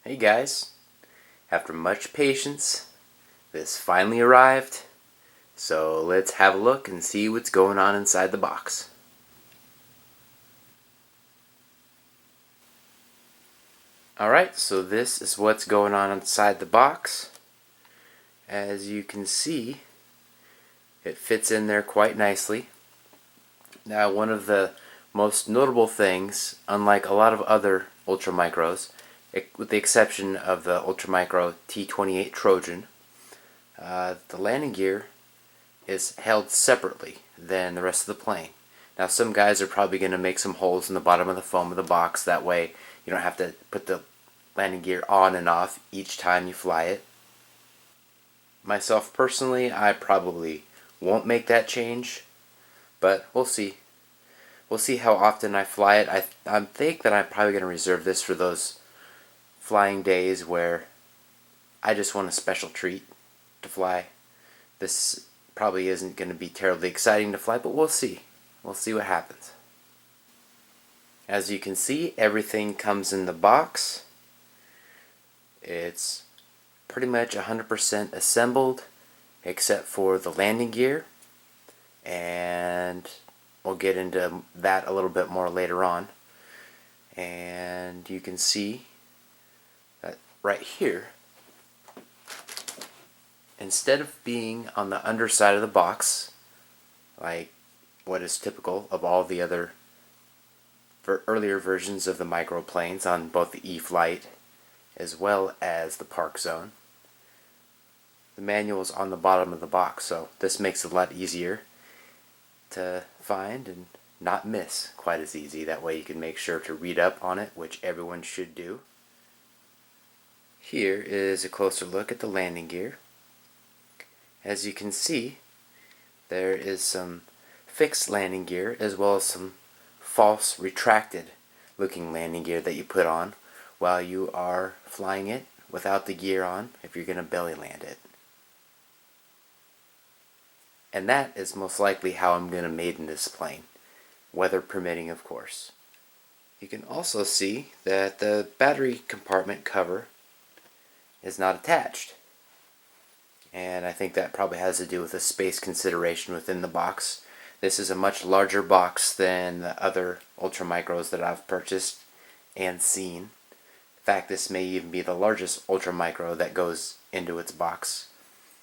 Hey guys, after much patience, this finally arrived, so let's have a look and see what's going on inside the box. Alright, so this is what's going on inside the box. As you can see, it fits in there quite nicely. Now, one of the most notable things, unlike a lot of other ultramicros, with the exception of the ultramicro T28 Trojan, the landing gear is held separately than the rest of the plane. Now, some guys are probably going to make some holes in the bottom of the foam of the box, that way you don't have to put the landing gear on and off each time you fly it. Myself personally, I probably won't make that change, but we'll see. We'll see how often I fly it. I think that I'm probably going to reserve this for those flying days where I just want a special treat to fly. This probably isn't going to be terribly exciting to fly, but we'll see. We'll see what happens. As you can see, everything comes in the box. It's pretty much 100% assembled except for the landing gear, and we'll get into that a little bit more later on. And you can see that right here, instead of being on the underside of the box like what is typical of all the other earlier versions of the microplanes on both the E-Flite as well as the Park Zone, the manual is on the bottom of the box, so this makes it a lot easier to find and not miss quite as easy. That way you can make sure to read up on it, which everyone should do. Here is a closer look at the landing gear. As you can see, there is some fixed landing gear as well as some false retracted looking landing gear that you put on while you are flying it without the gear on if you're going to belly land it. And that is most likely how I'm going to Maiden this plane, weather permitting of course. You can also see that the battery compartment cover is not attached. And I think that probably has to do with a space consideration within the box. This is a much larger box than the other ultramicros that I've purchased and seen. In fact, this may even be the largest ultramicro that goes into its box.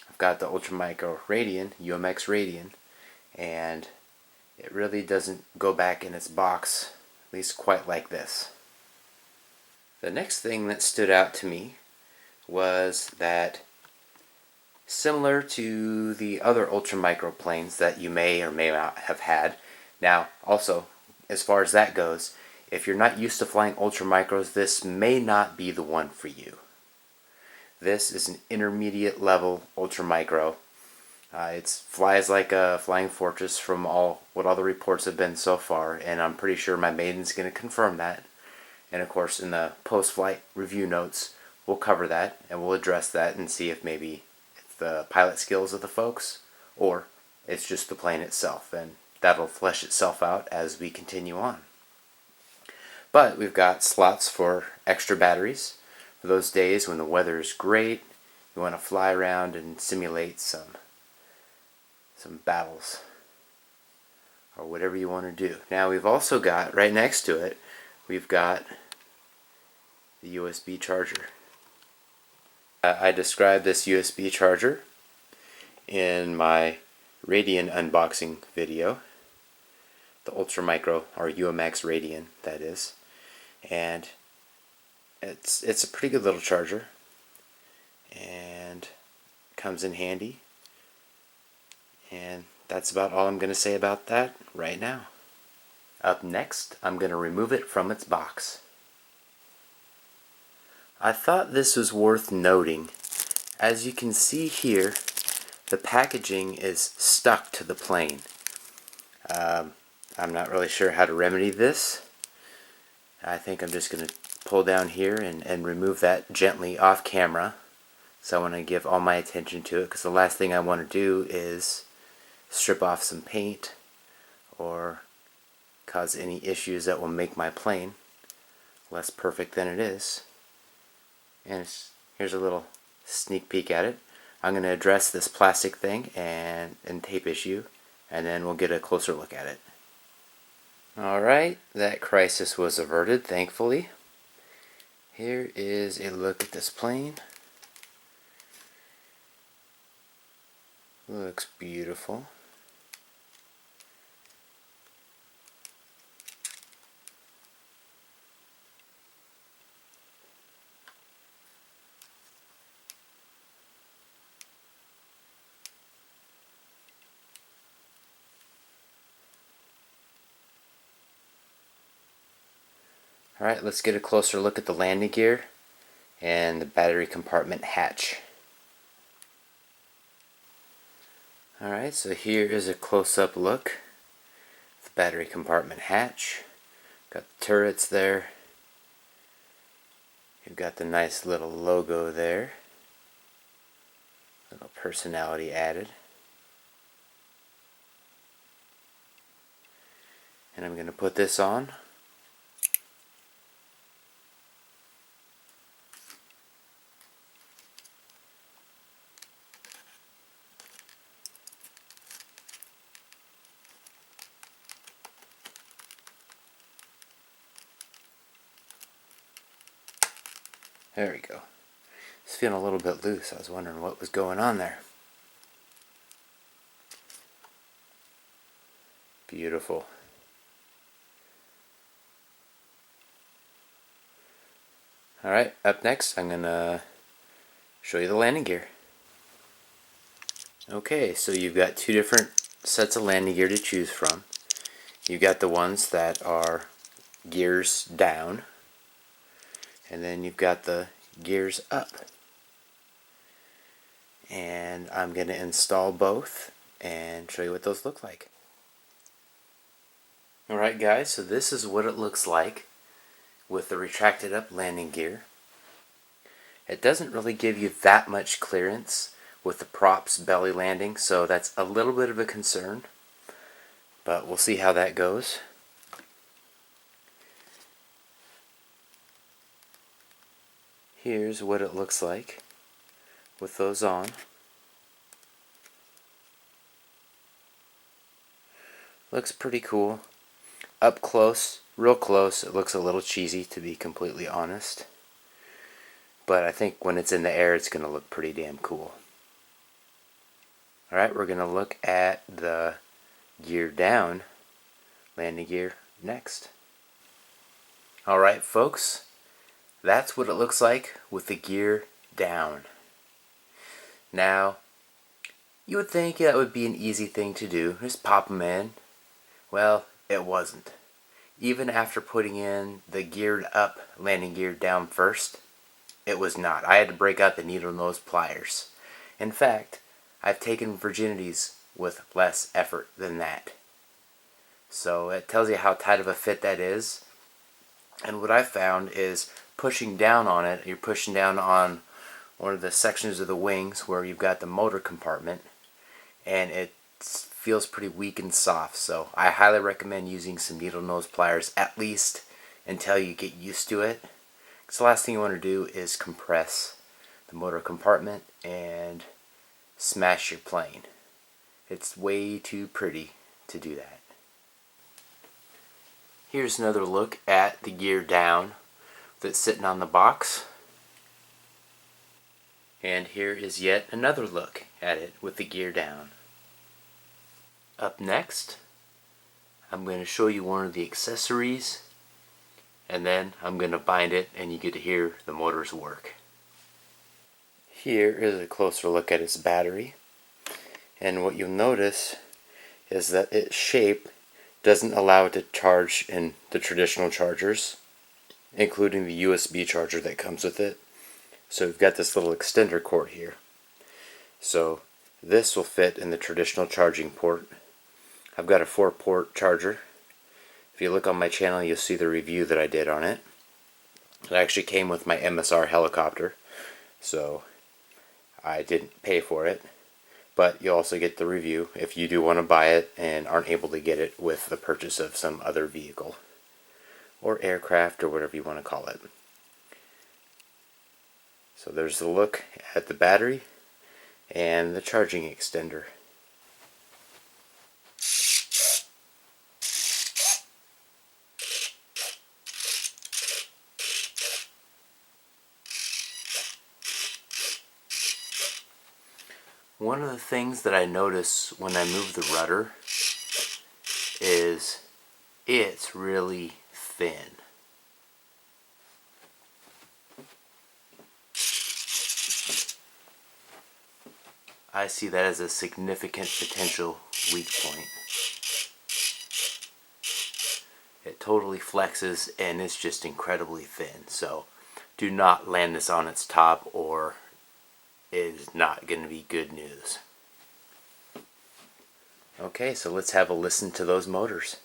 I've got the ultramicro Radian, UMX Radian, and it really doesn't go back in its box, at least quite like this. The next thing that stood out to me was that, similar to the other ultramicro planes that you may or may not have had, now also, as far as that goes, if you're not used to flying ultramicros, this may not be the one for you. This is an intermediate level ultramicro. It flies like a Flying Fortress from what all the reports have been so far, and I'm pretty sure my Maiden's going to confirm that. And of course, in the post-flight review notes, we'll cover that and we'll address that and see if maybe it's the pilot skills of the folks or it's just the plane itself, and that'll flesh itself out as we continue on. But we've got slots for extra batteries for those days when the weather is great, you want to fly around and simulate some battles or whatever you want to do. Now we've also got, right next to it, we've got the USB charger. I described this USB charger in my Radian unboxing video, the Ultramicro, or UMX Radian that is, and it's a pretty good little charger and comes in handy, and that's about all I'm going to say about that right now. Up next, I'm going to remove it from its box. I thought this was worth noting. As you can see here, the packaging is stuck to the plane. I'm not really sure how to remedy this. I think I'm just going to pull down here and remove that gently off camera. So I want to give all my attention to it, because the last thing I want to do is strip off some paint or cause any issues that will make my plane less perfect than it is. And here's a little sneak peek at it. I'm going to address this plastic thing and tape issue, and then we'll get a closer look at it. Alright, that crisis was averted, thankfully. Here is a look at this plane. Looks beautiful. Alright, let's get a closer look at the landing gear and the battery compartment hatch. Alright, so here is a close-up look at the battery compartment hatch. Got the turrets there. You've got the nice little logo there. Little personality added. And I'm going to put this on. There we go. It's feeling a little bit loose. I was wondering what was going on there. Beautiful. Alright, up next I'm going to show you the landing gear. Okay, so you've got two different sets of landing gear to choose from. You've got the ones that are gears down, and then you've got the gears up. And I'm going to install both and show you what those look like. Alright guys, so this is what it looks like with the retracted up landing gear. It doesn't really give you that much clearance with the props belly landing, so that's a little bit of a concern, but we'll see how that goes. Here's what it looks like with those on. Looks pretty cool. Up close, real close, it looks a little cheesy, to be completely honest. But I think when it's in the air, it's going to look pretty damn cool. Alright, we're going to look at the gear down landing gear next. Alright folks, that's what it looks like with the gear down. Now, you would think that would be an easy thing to do, just pop them in. Well, it wasn't. Even after putting in the geared up landing gear down first, it was not. I had to break out the needle nose pliers. In fact, I've taken virginities with less effort than that. So it tells you how tight of a fit that is. And what I found is pushing down on it, you're pushing down on one of the sections of the wings where you've got the motor compartment, and it feels pretty weak and soft. So I highly recommend using some needle nose pliers, at least until you get used to it. Because the last thing you want to do is compress the motor compartment and smash your plane. It's way too pretty to do that. Here's another look at the gear down that's sitting on the box. And here is yet another look at it with the gear down. Up next, I'm going to show you one of the accessories, and then I'm going to bind it and you get to hear the motors work. Here is a closer look at its battery, and what you'll notice is that its shape doesn't allow it to charge in the traditional chargers, including the USB charger that comes with it. So we've got this little extender cord here. So this will fit in the traditional charging port. I've got a 4-port charger. If you look on my channel, you'll see the review that I did on it. It actually came with my MSR helicopter, so I didn't pay for it. But you'll also get the review if you do want to buy it and aren't able to get it with the purchase of some other vehicle or aircraft or whatever you want to call it. So there's a look at the battery and the charging extender. One of the things that I notice when I move the rudder is it's really thin. I see that as a significant potential weak point. It totally flexes and it's just incredibly thin. So do not land this on its top or it is not going to be good news. Okay, so let's have a listen to those motors.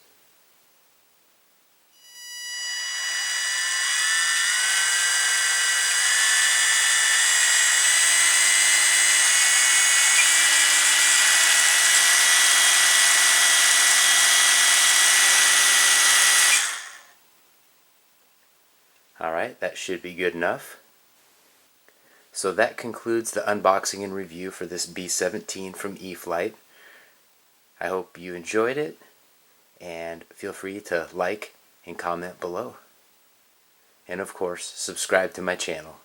Alright, that should be good enough. So that concludes the unboxing and review for this B-17 from E-Flite. I hope you enjoyed it, and feel free to like and comment below. And of course, subscribe to my channel.